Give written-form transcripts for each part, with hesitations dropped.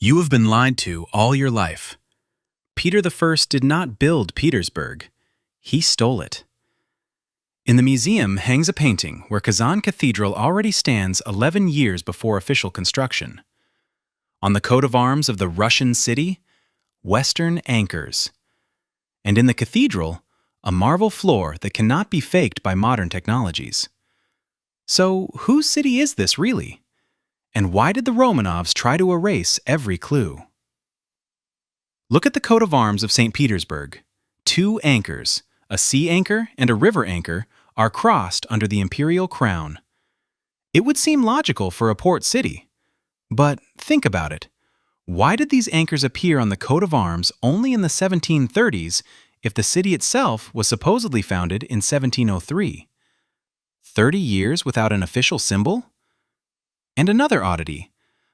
You have been lied to all your life. Peter I did not build Petersburg. He stole it. In the museum hangs a painting where Kazan Cathedral already stands 11 years before official construction. On the coat of arms of the Russian city, Western anchors. And in the cathedral, a marble floor that cannot be faked by modern technologies. So, whose city is this really? And why did the Romanovs try to erase every clue? Look at the coat of arms of St. Petersburg. Two anchors, a sea anchor and a river anchor, are crossed under the imperial crown. It would seem logical for a port city. But think about it. Why did these anchors appear on the coat of arms only in the 1730s if the city itself was supposedly founded in 1703? 30 years without an official symbol? And another oddity.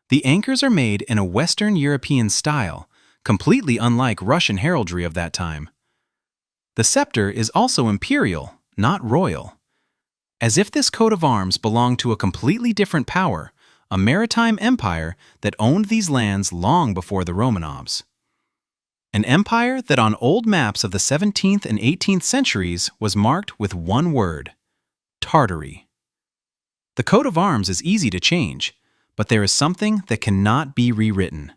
The anchors are made in a Western European style, completely unlike Russian heraldry of that time. The scepter is also imperial, not royal. As if this coat of arms belonged to a completely different power, a maritime empire that owned these lands long before the Romanovs. An empire that on old maps of the 17th and 18th centuries was marked with one word: Tartary. The coat of arms is easy to change, but there is something that cannot be rewritten.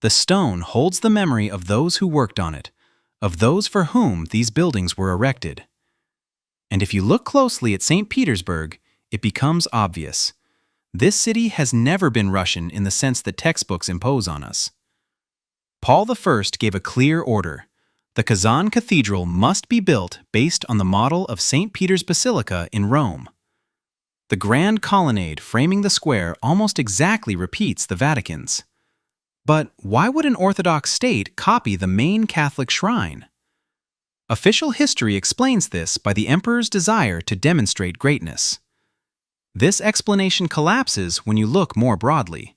The stone holds the memory of those who worked on it, of those for whom these buildings were erected. And if you look closely at St. Petersburg, it becomes obvious. This city has never been Russian in the sense that textbooks impose on us. Paul I gave a clear order. The Kazan Cathedral must be built based on the model of St. Peter's Basilica in Rome. The grand colonnade framing the square almost exactly repeats the Vatican's. But why would an Orthodox state copy the main Catholic shrine? Official history explains this by the emperor's desire to demonstrate greatness. This explanation collapses when you look more broadly.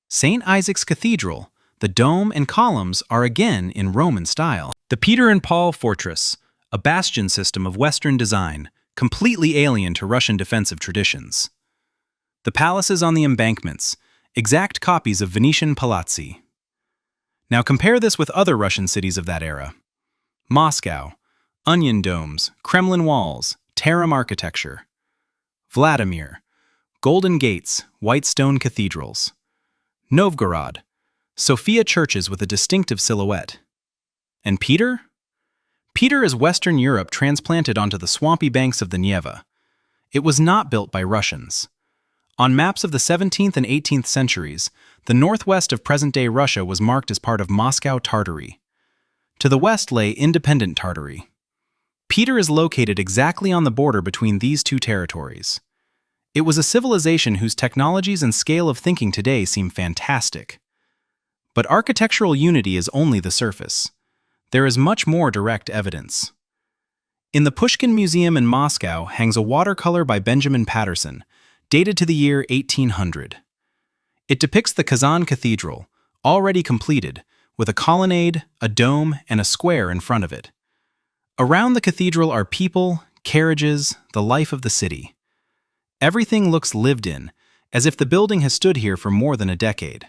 St. Isaac's Cathedral, the dome and columns are again in Roman style. The Peter and Paul Fortress, a bastion system of Western design, completely alien to Russian defensive traditions. The palaces on the embankments, exact copies of Venetian palazzi. Now compare this with other Russian cities of that era. Moscow, onion domes, Kremlin walls, Taram architecture. Vladimir, golden gates, white stone cathedrals. Novgorod, Sophia churches with a distinctive silhouette. And Peter? Peter is Western Europe transplanted onto the swampy banks of the Neva. It was not built by Russians. On maps of the 17th and 18th centuries, the northwest of present-day Russia was marked as part of Moscow Tartary. To the west lay independent Tartary. Peter is located exactly on the border between these two territories. It was a civilization whose technologies and scale of thinking today seem fantastic. But architectural unity is only the surface. There is much more direct evidence. In the Pushkin Museum in Moscow hangs a watercolor by Benjamin Patterson, dated to the year 1800. It depicts the Kazan Cathedral, already completed, with a colonnade, a dome, and a square in front of it. Around the cathedral are people, carriages, the life of the city. Everything looks lived in, as if the building has stood here for more than a decade.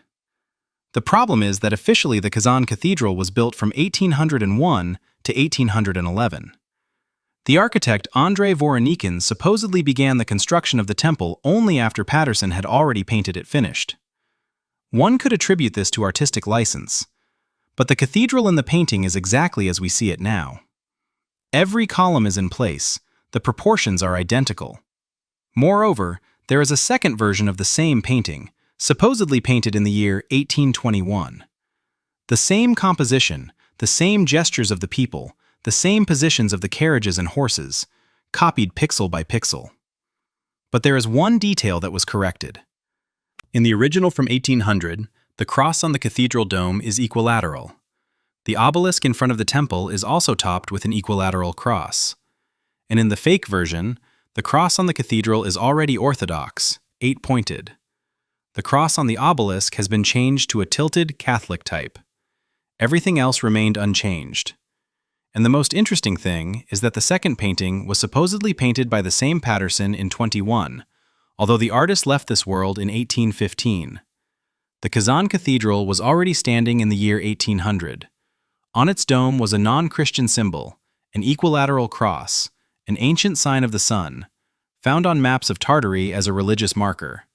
The problem is that officially the Kazan Cathedral was built from 1801 to 1811. The architect Andrei Voronikhin supposedly began the construction of the temple only after Patterson had already painted it finished. One could attribute this to artistic license, but the cathedral in the painting is exactly as we see it now. Every column is in place, the proportions are identical. Moreover, there is a second version of the same painting, supposedly painted in the year 1821. The same composition, the same gestures of the people, the same positions of the carriages and horses, copied pixel by pixel. But there is one detail that was corrected. In the original from 1800, the cross on the cathedral dome is equilateral. The obelisk in front of the temple is also topped with an equilateral cross. And in the fake version, the cross on the cathedral is already orthodox, 8-pointed. The cross on the obelisk has been changed to a tilted Catholic type. Everything else remained unchanged. And the most interesting thing is that the second painting was supposedly painted by the same Patterson in 21, although the artist left this world in 1815. The The Kazan Cathedral was already standing in the year 1800. On its dome was a non-Christian symbol, an equilateral cross, an ancient sign of the sun, found on maps of Tartary as a religious marker.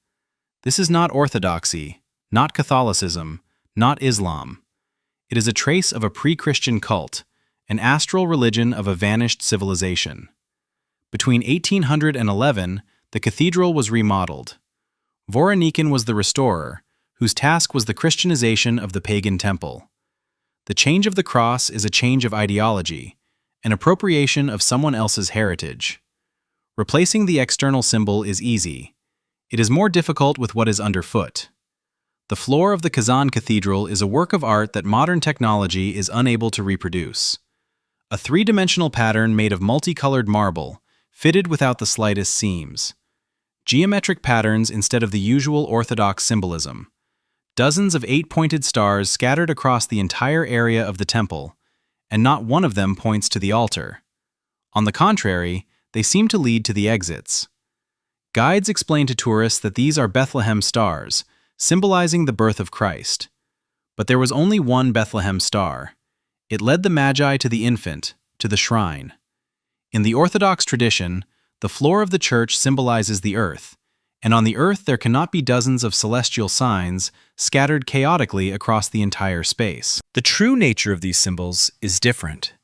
This is not orthodoxy, not Catholicism, not Islam. It is a trace of a pre-Christian cult, an astral religion of a vanished civilization. Between 1800 and 11, the cathedral was remodeled. Voronikin was the restorer, whose task was the Christianization of the pagan temple. The change of the cross is a change of ideology, an appropriation of someone else's heritage. Replacing the external symbol is easy. It is more difficult with what is underfoot. The floor of the Kazan Cathedral is a work of art that modern technology is unable to reproduce. A three-dimensional pattern made of multicolored marble, fitted without the slightest seams. Geometric patterns instead of the usual orthodox symbolism. Dozens of eight-pointed stars scattered across the entire area of the temple, and not one of them points to the altar. On the contrary, they seem to lead to the exits. Guides explain to tourists that these are Bethlehem stars, symbolizing the birth of Christ. But there was only one Bethlehem star. It led the Magi to the infant, to the shrine. In the Orthodox tradition, the floor of the church symbolizes the earth, and on the earth there cannot be dozens of celestial signs scattered chaotically across the entire space. The true nature of these symbols is different.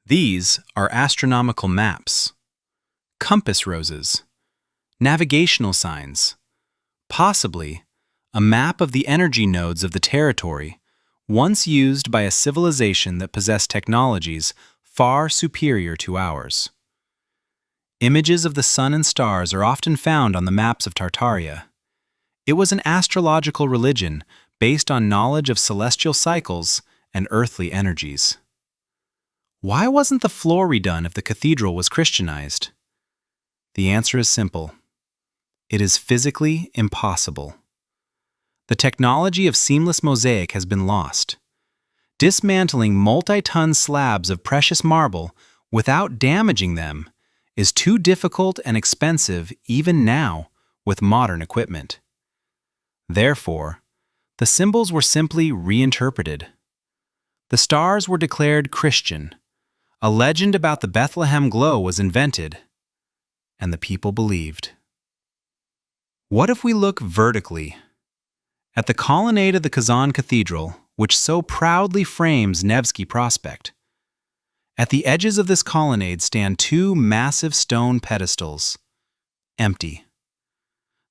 These are astronomical maps, compass roses, navigational signs, possibly a map of the energy nodes of the territory, once used by a civilization that possessed technologies far superior to ours. Images of the sun and stars are often found on the maps of Tartaria. It was an astrological religion based on knowledge of celestial cycles and earthly energies. Why wasn't the floor redone if the cathedral was Christianized? The answer is simple. It is physically impossible. The technology of seamless mosaic has been lost. Dismantling multi-ton slabs of precious marble without damaging them is too difficult and expensive even now with modern equipment. Therefore, the symbols were simply reinterpreted. The stars were declared Christian. A legend about the Bethlehem glow was invented, and the people believed. What if we look vertically? At the colonnade of the Kazan Cathedral, which so proudly frames Nevsky Prospect. At the edges of this colonnade stand two massive stone pedestals, empty.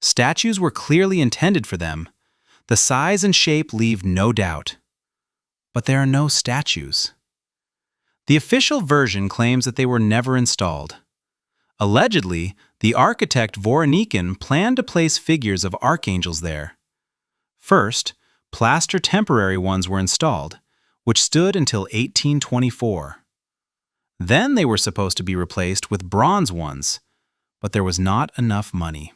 Statues were clearly intended for them. The size and shape leave no doubt. But there are no statues. The official version claims that they were never installed. Allegedly, the architect Voronikin planned to place figures of archangels there. First, plaster temporary ones were installed, which stood until 1824. Then they were supposed to be replaced with bronze ones, but there was not enough money.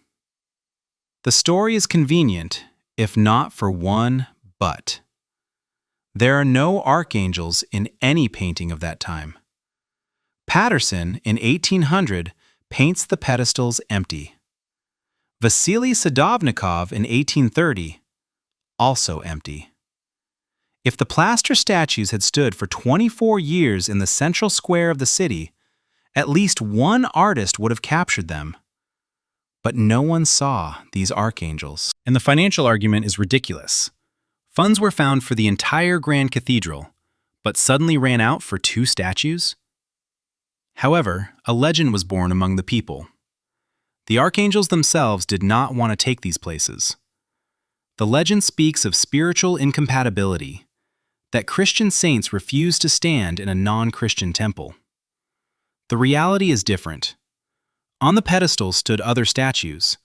The story is convenient, if not for one but. There are no archangels in any painting of that time. Patterson, in 1800, paints the pedestals empty. Vasily Sadovnikov, in 1830, also empty. If the plaster statues had stood for 24 years in the central square of the city, at least one artist would have captured them. But no one saw these archangels. And the financial argument is ridiculous. Funds were found for the entire Grand Cathedral, but suddenly ran out for two statues? However, a legend was born among the people. The archangels themselves did not want to take these places. The legend speaks of spiritual incompatibility, that Christian saints refused to stand in a non-Christian temple. The reality is different. On the pedestal stood other statues.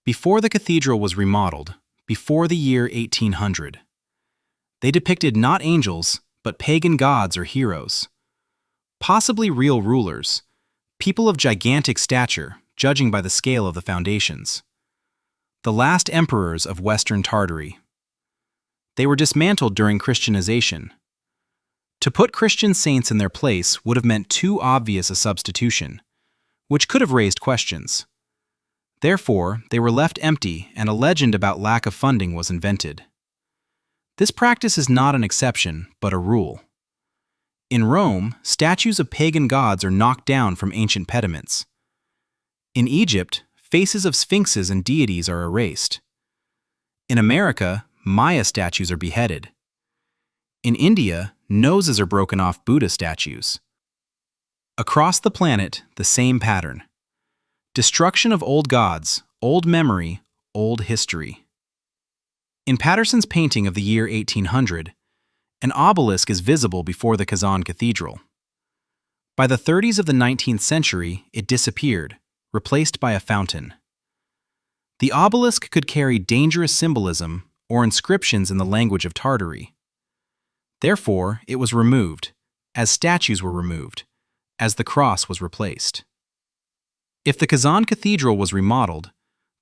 Before the cathedral was remodeled, before the year 1800, they depicted not angels, but pagan gods or heroes. Possibly real rulers, people of gigantic stature, judging by the scale of the foundations. The last emperors of Western Tartary. They were dismantled during Christianization. To put Christian saints in their place would have meant too obvious a substitution, which could have raised questions. Therefore, they were left empty and a legend about lack of funding was invented. This practice is not an exception, but a rule. In Rome, statues of pagan gods are knocked down from ancient pediments. In Egypt, faces of sphinxes and deities are erased. In America, Maya statues are beheaded. In India, noses are broken off Buddha statues. Across the planet, the same pattern. Destruction of old gods, old memory, old history. In Patterson's painting of the year 1800, an obelisk is visible before the Kazan Cathedral. By the 30s of the 19th century, it disappeared, replaced by a fountain. The obelisk could carry dangerous symbolism or inscriptions in the language of Tartary. Therefore, it was removed, as statues were removed, as the cross was replaced. If the Kazan Cathedral was remodeled,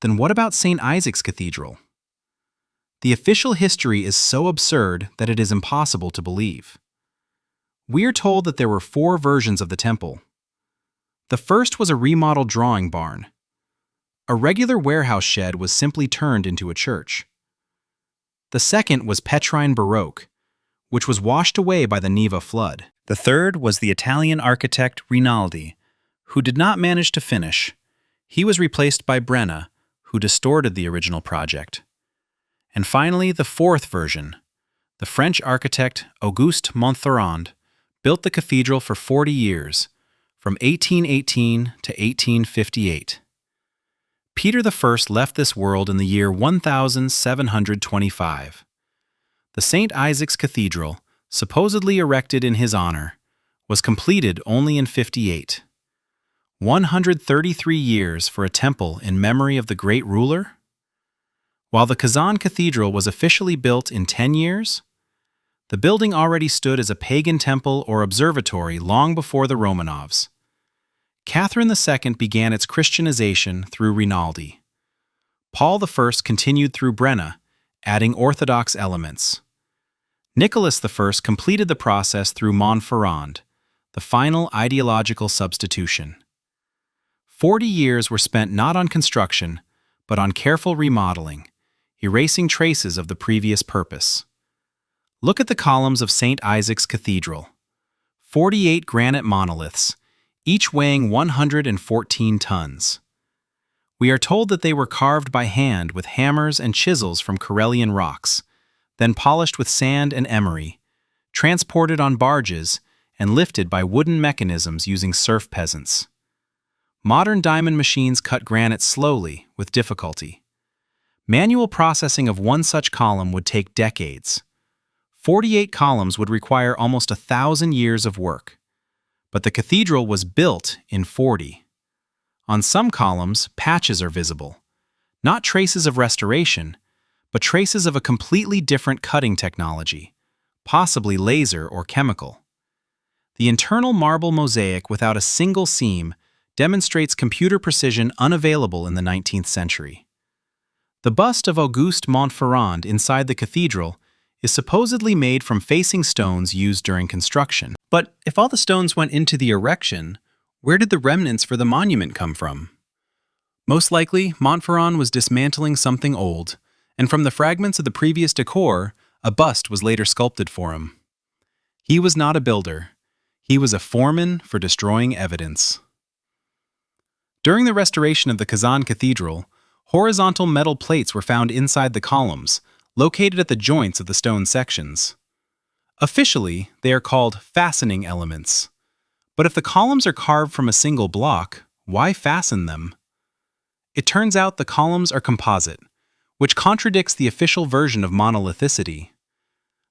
then what about St. Isaac's Cathedral? The official history is so absurd that it is impossible to believe. We are told that there were 4 versions of the temple. The first was a remodeled drawing barn. A regular warehouse shed was simply turned into a church. The second was Petrine Baroque, which was washed away by the Neva flood. The third was the Italian architect Rinaldi, who did not manage to finish. He was replaced by Brenna, who distorted the original project. And finally, the fourth version. The French architect Auguste Montferrand built the cathedral for 40 years, from 1818 to 1858. Peter I left this world in the year 1725. The St. Isaac's Cathedral, supposedly erected in his honor, was completed only in 58. 133 years for a temple in memory of the great ruler? While the Kazan Cathedral was officially built in 10 years, the building already stood as a pagan temple or observatory long before the Romanovs. Catherine II began its Christianization through Rinaldi. Paul I continued through Brenna, adding Orthodox elements. Nicholas I completed the process through Montferrand, the final ideological substitution. 40 years were spent not on construction, but on careful remodeling, erasing traces of the previous purpose. Look at the columns of St. Isaac's Cathedral. 48 granite monoliths, each weighing 114 tons. We are told that they were carved by hand with hammers and chisels from Karelian rocks, then polished with sand and emery, transported on barges, and lifted by wooden mechanisms using serf peasants. Modern diamond machines cut granite slowly, with difficulty. Manual processing of one such column would take decades. 48 columns would require almost 1,000 years of work. But the cathedral was built in 40. On some columns, patches are visible. Not traces of restoration, but traces of a completely different cutting technology, possibly laser or chemical. The internal marble mosaic without a single seam demonstrates computer precision unavailable in the 19th century. The bust of Auguste Montferrand inside the cathedral is supposedly made from facing stones used during construction. But if all the stones went into the erection, where did the remnants for the monument come from? Most likely, Montferrand was dismantling something old, and from the fragments of the previous decor, a bust was later sculpted for him. He was not a builder. He was a foreman for destroying evidence. During the restoration of the Kazan Cathedral, horizontal metal plates were found inside the columns, located at the joints of the stone sections. Officially, they are called fastening elements. But if the columns are carved from a single block, why fasten them? It turns out the columns are composite, which contradicts the official version of monolithicity.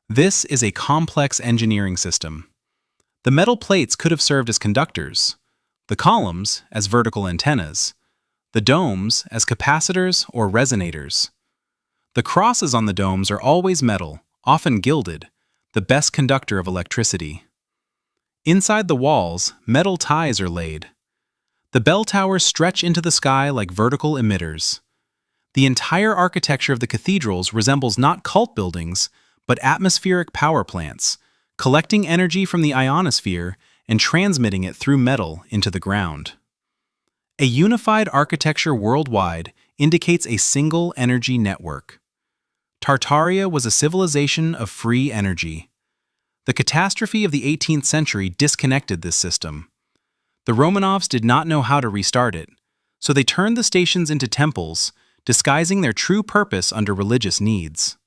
This is a complex engineering system. The metal plates could have served as conductors, the columns as vertical antennas, the domes as capacitors or resonators. The crosses on the domes are always metal, often gilded, the best conductor of electricity. Inside the walls, metal ties are laid. The bell towers stretch into the sky like vertical emitters. The entire architecture of the cathedrals resembles not cult buildings, but atmospheric power plants, collecting energy from the ionosphere and transmitting it through metal into the ground. A unified architecture worldwide indicates a single energy network. Tartaria was a civilization of free energy. The catastrophe of the 18th century disconnected this system. The Romanovs did not know how to restart it, so they turned the stations into temples, disguising their true purpose under religious needs.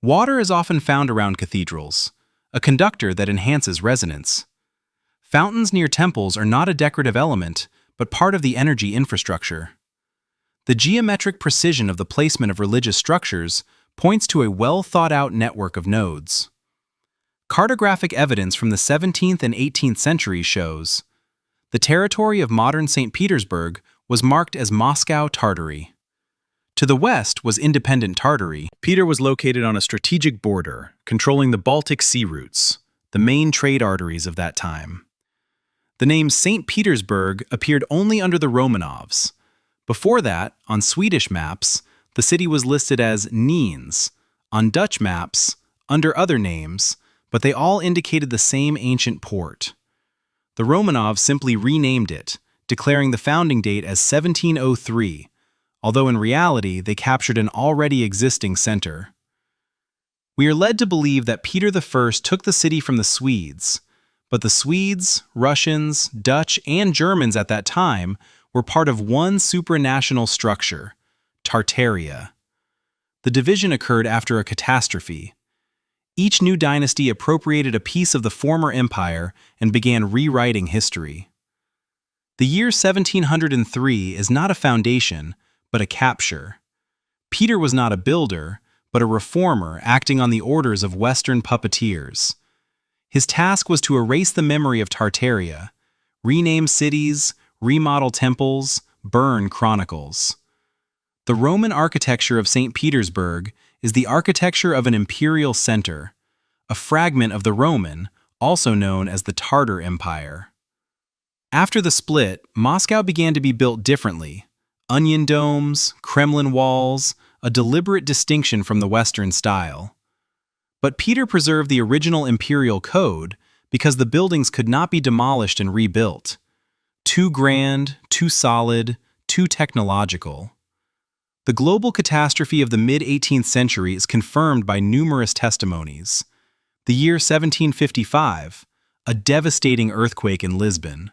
Water is often found around cathedrals, a conductor that enhances resonance. Fountains near temples are not a decorative element, but part of the energy infrastructure. The geometric precision of the placement of religious structures points to a well-thought-out network of nodes. Cartographic evidence from the 17th and 18th centuries shows the territory of modern St. Petersburg was marked as Moscow Tartary. To the west was independent Tartary. Peter was located on a strategic border, controlling the Baltic Sea routes, the main trade arteries of that time. The name St. Petersburg appeared only under the Romanovs. Before that, on Swedish maps, the city was listed as Niens, on Dutch maps, under other names, but they all indicated the same ancient port. The Romanovs simply renamed it, declaring the founding date as 1703, although in reality they captured an already existing center. We are led to believe that Peter I took the city from the Swedes, but the Swedes, Russians, Dutch, and Germans at that time were part of one supranational structure, Tartaria. The division occurred after a catastrophe. Each new dynasty appropriated a piece of the former empire and began rewriting history. The year 1703 is not a foundation, but a capture. Peter was not a builder, but a reformer acting on the orders of Western puppeteers. His task was to erase the memory of Tartaria, rename cities, remodel temples, burn chronicles. The Roman architecture of St. Petersburg is the architecture of an imperial center, a fragment of the Roman, also known as the Tartar Empire. After the split, Moscow began to be built differently. Onion domes, Kremlin walls, a deliberate distinction from the Western style. But Peter preserved the original imperial code because the buildings could not be demolished and rebuilt. Too grand, too solid, too technological. The global catastrophe of the mid-18th century is confirmed by numerous testimonies. The year 1755, a devastating earthquake in Lisbon.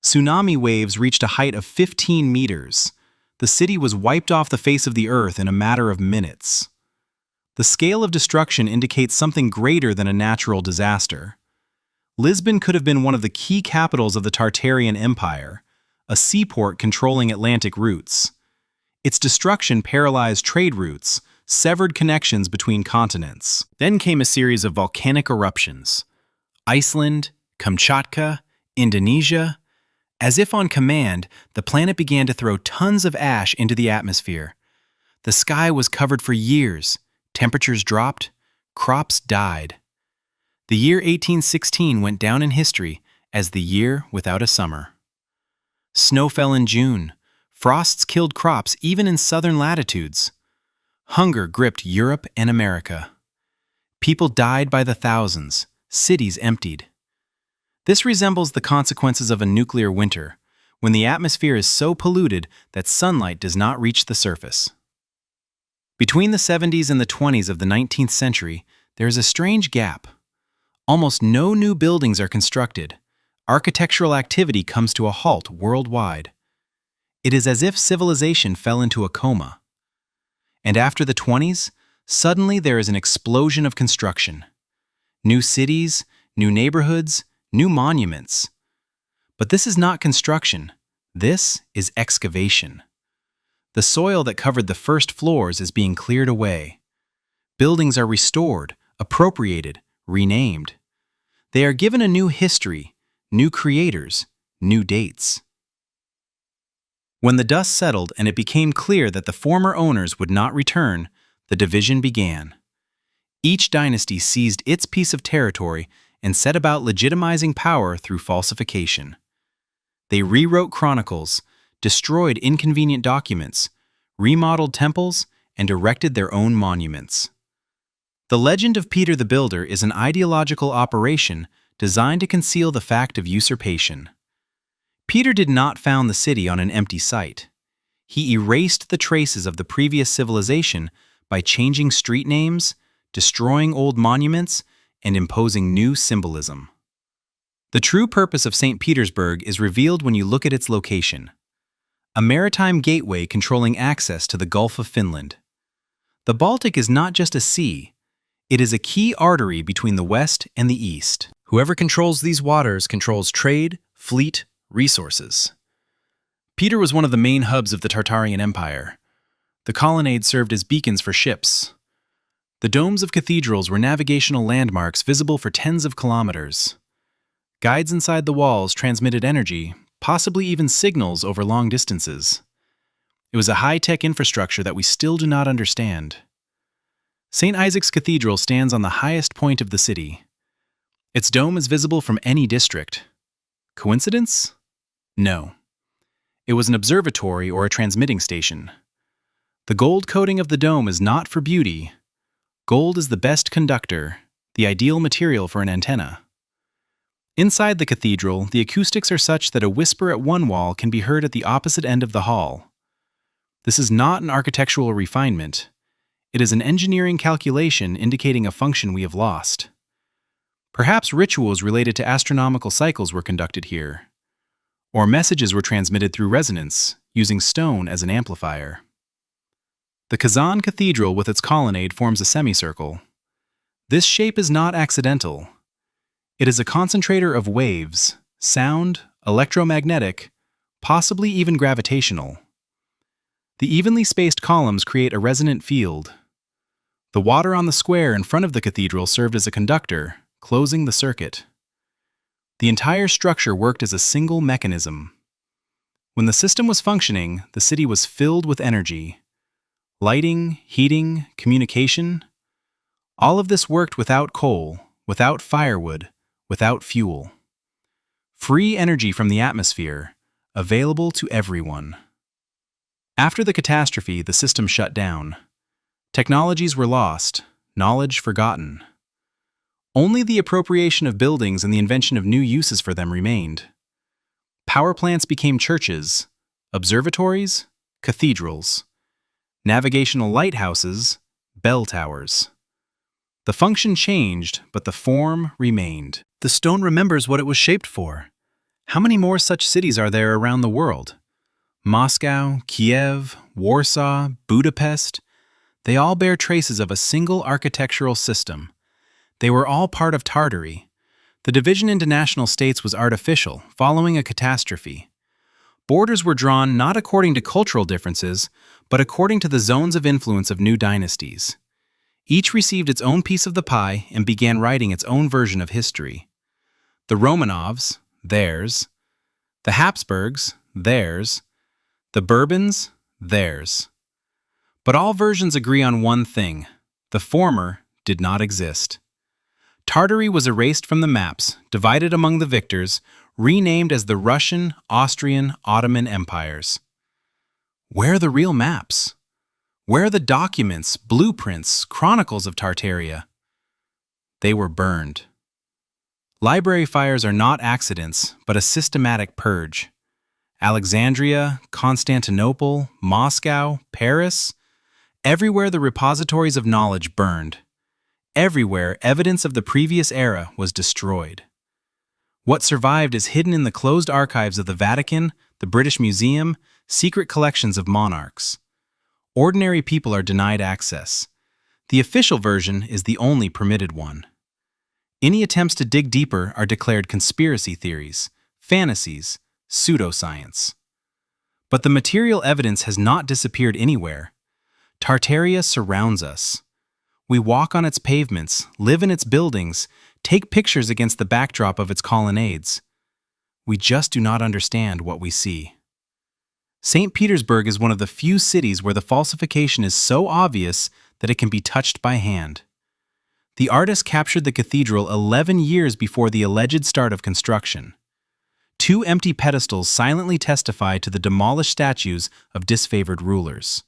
Tsunami waves reached a height of 15 meters. The city was wiped off the face of the earth in a matter of minutes. The scale of destruction indicates something greater than a natural disaster. Lisbon could have been one of the key capitals of the Tartarian Empire, a seaport controlling Atlantic routes. Its destruction paralyzed trade routes, severed connections between continents. Then came a series of volcanic eruptions. Iceland, Kamchatka, Indonesia. As if on command, the planet began to throw tons of ash into the atmosphere. The sky was covered for years, temperatures dropped, crops died. The year 1816 went down in history as the year without a summer. Snow fell in June. Frosts killed crops even in southern latitudes. Hunger gripped Europe and America. People died by the thousands, cities emptied. This resembles the consequences of a nuclear winter, when the atmosphere is so polluted that sunlight does not reach the surface. Between the 70s and the 20s of the 19th century, there is a strange gap. Almost no new buildings are constructed. Architectural activity comes to a halt worldwide. It is as if civilization fell into a coma. And after the 20s, suddenly there is an explosion of construction. New cities, new neighborhoods, new monuments. But this is not construction. This is excavation. The soil that covered the first floors is being cleared away. Buildings are restored, appropriated, renamed. They are given a new history, new creators, new dates. When the dust settled and it became clear that the former owners would not return, the division began. Each dynasty seized its piece of territory and set about legitimizing power through falsification. They rewrote chronicles, destroyed inconvenient documents, remodeled temples, and erected their own monuments. The legend of Peter the Builder is an ideological operation designed to conceal the fact of usurpation. Peter did not found the city on an empty site. He erased the traces of the previous civilization by changing street names, destroying old monuments, and imposing new symbolism. The true purpose of St. Petersburg is revealed when you look at its location. A maritime gateway controlling access to the Gulf of Finland. The Baltic is not just a sea, it is a key artery between the West and the East. Whoever controls these waters controls trade, fleet, resources. Peter was one of the main hubs of the Tartarian Empire. The colonnades served as beacons for ships. The domes of cathedrals were navigational landmarks visible for tens of kilometers. Guides inside the walls transmitted energy, possibly even signals over long distances. It was a high-tech infrastructure that we still do not understand. St. Isaac's Cathedral stands on the highest point of the city. Its dome is visible from any district. Coincidence? No. It was an observatory or a transmitting station. The gold coating of the dome is not for beauty. Gold is the best conductor, the ideal material for an antenna. Inside the cathedral, the acoustics are such that a whisper at one wall can be heard at the opposite end of the hall. This is not an architectural refinement. It is an engineering calculation indicating a function we have lost. Perhaps rituals related to astronomical cycles were conducted here. Or messages were transmitted through resonance, using stone as an amplifier. The Kazan Cathedral with its colonnade forms a semicircle. This shape is not accidental. It is a concentrator of waves, sound, electromagnetic, possibly even gravitational. The evenly spaced columns create a resonant field. The water on the square in front of the cathedral served as a conductor, closing the circuit. The entire structure worked as a single mechanism. When the system was functioning, the city was filled with energy. Lighting, heating, communication. All of this worked without coal, without firewood, without fuel. Free energy from the atmosphere, available to everyone. After the catastrophe, the system shut down. Technologies were lost, knowledge forgotten. Only the appropriation of buildings and the invention of new uses for them remained. Power plants became churches, observatories, cathedrals, navigational lighthouses, bell towers. The function changed, but the form remained. The stone remembers what it was shaped for. How many more such cities are there around the world? Moscow, Kiev, Warsaw, Budapest. They all bear traces of a single architectural system. They were all part of Tartary. The division into national states was artificial, following a catastrophe. Borders were drawn not according to cultural differences, but according to the zones of influence of new dynasties. Each received its own piece of the pie and began writing its own version of history. The Romanovs, theirs. The Habsburgs, theirs. The Bourbons, theirs. But all versions agree on one thing: the former did not exist. Tartary was erased from the maps, divided among the victors, renamed as the Russian, Austrian, Ottoman empires. Where are the real maps? Where are the documents, blueprints, chronicles of Tartaria? They were burned. Library fires are not accidents, but a systematic purge. Alexandria, Constantinople, Moscow, Paris, everywhere the repositories of knowledge burned. Everywhere evidence of the previous era was destroyed. What survived is hidden in the closed archives of the Vatican, the British Museum, secret collections of monarchs. Ordinary people are denied access. The official version is the only permitted one. Any attempts to dig deeper are declared conspiracy theories, fantasies, pseudoscience. But the material evidence has not disappeared anywhere. Tartaria surrounds us. We walk on its pavements, live in its buildings, take pictures against the backdrop of its colonnades. We just do not understand what we see. St. Petersburg is one of the few cities where the falsification is so obvious that it can be touched by hand. The artist captured the cathedral 11 years before the alleged start of construction. 2 empty pedestals silently testify to the demolished statues of disfavored rulers.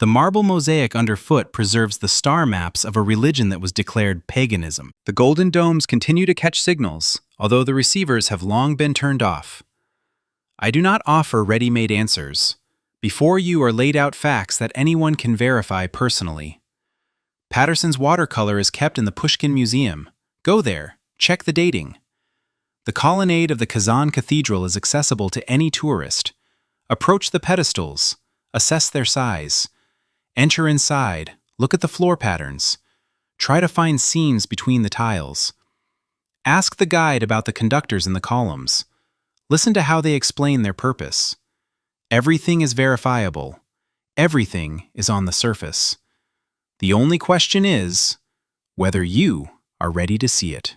The marble mosaic underfoot preserves the star maps of a religion that was declared paganism. The golden domes continue to catch signals, although the receivers have long been turned off. I do not offer ready-made answers, Before you are laid out facts that anyone can verify personally. Patterson's watercolor is kept in the Pushkin Museum. Go there, check the dating. The colonnade of the Kazan Cathedral is accessible to any tourist. Approach the pedestals, assess their size. Enter inside, look at the floor patterns. Try to find seams between the tiles. Ask the guide about the conductors in the columns. Listen to how they explain their purpose. Everything is verifiable. Everything is on the surface. The only question is whether you are ready to see it.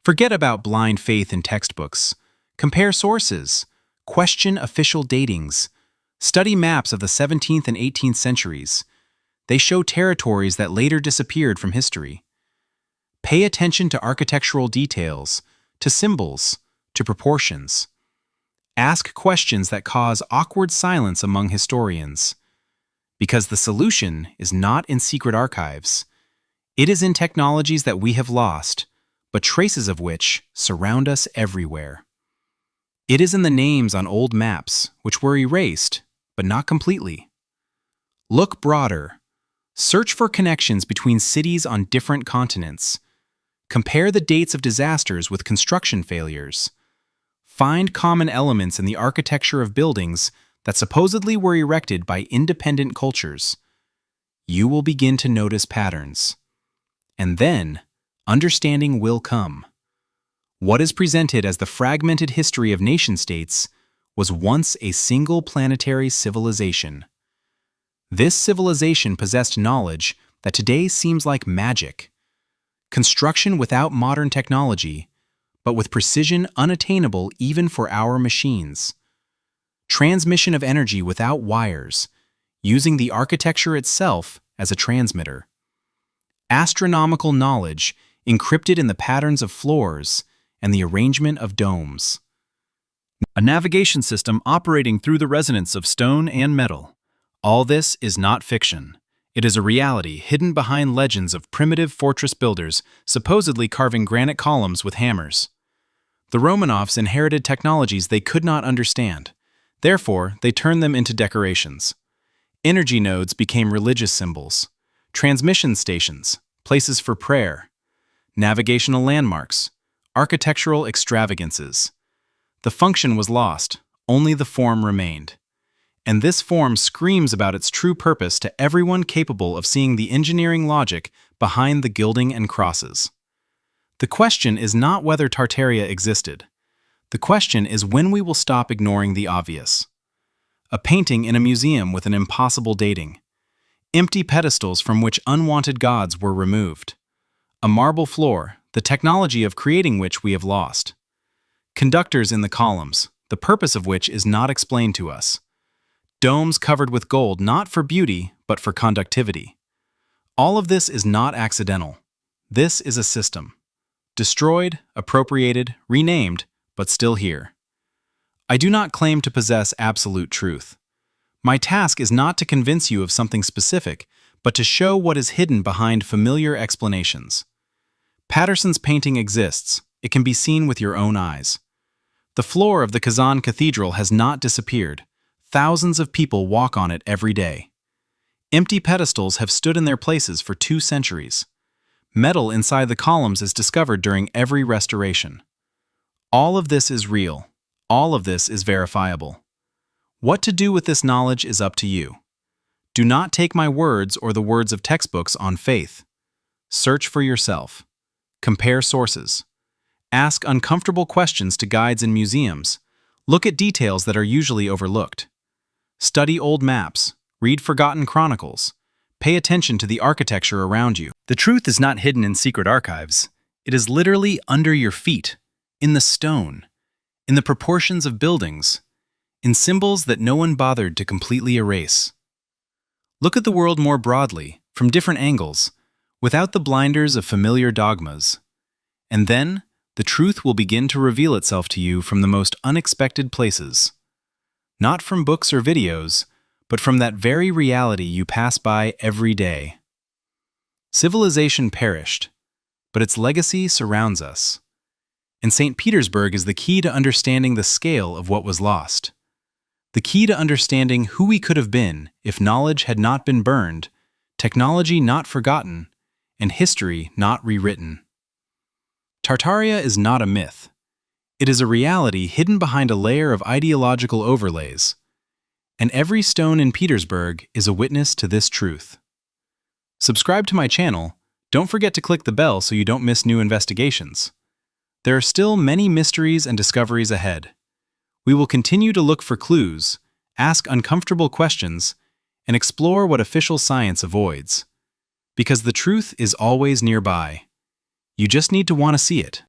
Forget about blind faith in textbooks. Compare sources. Question official datings. Study maps of the 17th and 18th centuries. They show territories that later disappeared from history. Pay attention to architectural details, to symbols, to proportions. Ask questions that cause awkward silence among historians. Because the solution is not in secret archives. It is in technologies that we have lost, but traces of which surround us everywhere. It is in the names on old maps, which were erased, but not completely. Look broader. Search for connections between cities on different continents. Compare the dates of disasters with construction failures. Find common elements in the architecture of buildings that supposedly were erected by independent cultures. You will begin to notice patterns. And then, understanding will come. What is presented as the fragmented history of nation-states was once a single planetary civilization. This civilization possessed knowledge that today seems like magic. Construction without modern technology, but with precision unattainable even for our machines. Transmission of energy without wires, using the architecture itself as a transmitter. Astronomical knowledge encrypted in the patterns of floors and the arrangement of domes. A navigation system operating through the resonance of stone and metal. All this is not fiction. It is a reality hidden behind legends of primitive fortress builders supposedly carving granite columns with hammers. The Romanovs inherited technologies they could not understand. Therefore, they turned them into decorations. Energy nodes became religious symbols. Transmission stations, places for prayer. Navigational landmarks, architectural extravagances. The function was lost, only the form remained. And this form screams about its true purpose to everyone capable of seeing the engineering logic behind the gilding and crosses. The question is not whether Tartaria existed. The question is when we will stop ignoring the obvious. A painting in a museum with an impossible dating. Empty pedestals from which unwanted gods were removed. A marble floor, the technology of creating which we have lost. Conductors in the columns, the purpose of which is not explained to us. Domes covered with gold not for beauty, but for conductivity. All of this is not accidental. This is a system. Destroyed, appropriated, renamed, but still here. I do not claim to possess absolute truth. My task is not to convince you of something specific, but to show what is hidden behind familiar explanations. Patterson's painting exists. It can be seen with your own eyes. The floor of the Kazan Cathedral has not disappeared. Thousands of people walk on it every day. Empty pedestals have stood in their places for 2 centuries. Metal inside the columns is discovered during every restoration. All of this is real. All of this is verifiable. What to do with this knowledge is up to you. Do not take my words or the words of textbooks on faith. Search for yourself. Compare sources. Ask uncomfortable questions to guides in museums. Look at details that are usually overlooked. Study old maps. Read forgotten chronicles. Pay attention to the architecture around you. The truth is not hidden in secret archives. It is literally under your feet, in the stone, in the proportions of buildings, in symbols that no one bothered to completely erase. Look at the world more broadly, from different angles, without the blinders of familiar dogmas. And then, the truth will begin to reveal itself to you from the most unexpected places. Not from books or videos, but from that very reality you pass by every day. Civilization perished, but its legacy surrounds us. And St. Petersburg is the key to understanding the scale of what was lost. the key to understanding who we could have been if knowledge had not been burned, technology not forgotten, and history not rewritten. Tartaria is not a myth. It is a reality hidden behind a layer of ideological overlays, and every stone in Petersburg is a witness to this truth. Subscribe to my channel. Don't forget to click the bell so you don't miss new investigations. There are still many mysteries and discoveries ahead. We will continue to look for clues, ask uncomfortable questions, and explore what official science avoids. Because the truth is always nearby. You just need to want to see it.